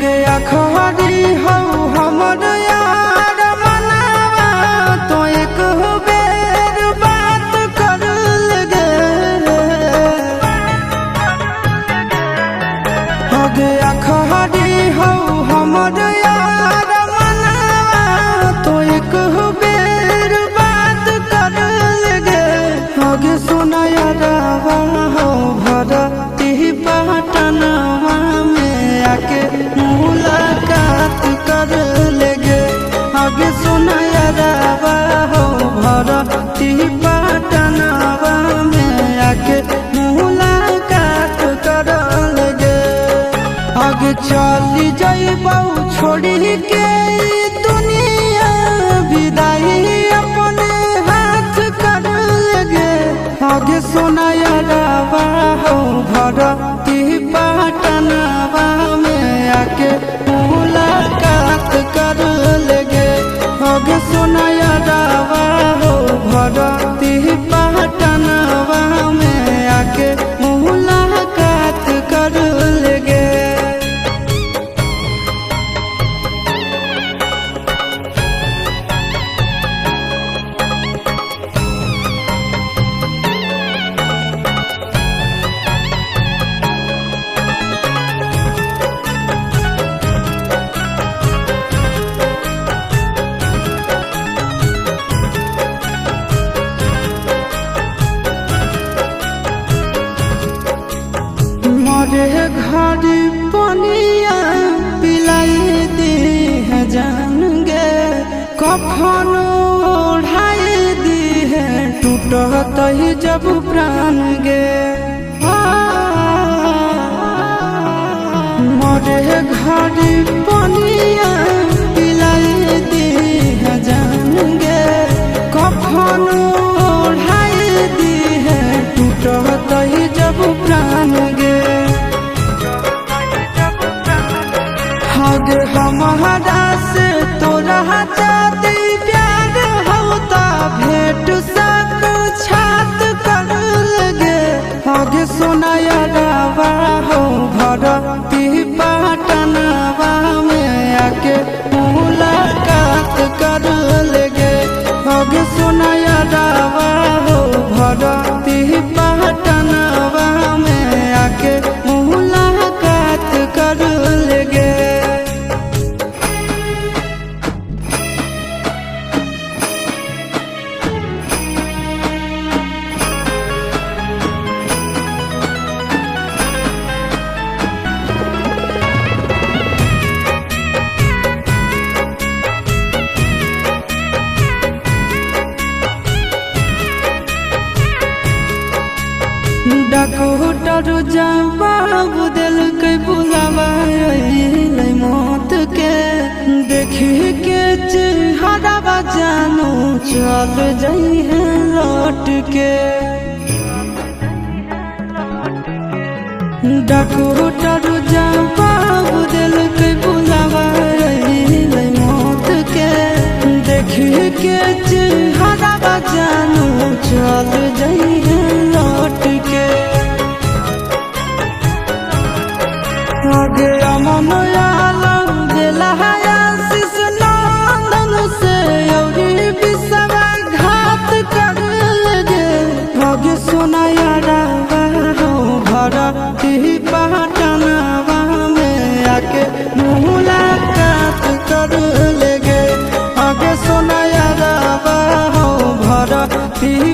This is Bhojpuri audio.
आगे अखबारी हो हमर यार मनावा तो एक बेर बात कर लगे। आगे अखबारी हो हमर यार मनावा तो एक बेर बात कर लगे। आगे सुना यारावा हो भरती पटनवा में आके मुलाकात कर लेगे। आगे सुना यारावा हो भरती पटनवा में आके मुलाकात कर लेगे। आगे चली जाइबौ छोड़ी के दुनिया विदाई अपने हाथ कर लेगे। आगे सुना यारावा हो भरती पटनवा में आके मुलाकात कर लेगे। आगे सुना यारावा हो भरती पटनवा में आके मुलाकात कर लेगे। मरे घड़ी पनिया पिलाई दी है जान गे। कफन ओढ़ाई दी है टूटत ही जब प्राण गे। मरे घड़ी पनिया पिलाई दी है जान गे। कफन ओढ़ाई दी है टूटत ही जब प्राण गे। आगे हमारा से तोरा जाती प्यार होता भेंट साक्षात कर लगे। आगे सुना यारावा हो भरती पटनवा में आके मुलाकात कर लेगे। आगे सुना यारावा हो भरती पटनवा में आके मुलाकात कर लेगे। डॉक्टर जवाब दिल के बुलावा मौत के। देखी के चेहरा जानू चल जाई है लौट के। डॉक्टर जवाब दिल के बुलावा मौत के। देखी के चेहरा जानू चल जाई है लौट के। आगे अमन आलम दिला आशीष नंदन से योगी विश्वासघात कर लगे। आगे सुना यारावा हो भरती पटनवा में आके मुलाकात कर लेगे। आगे सुना यारावा हो भरती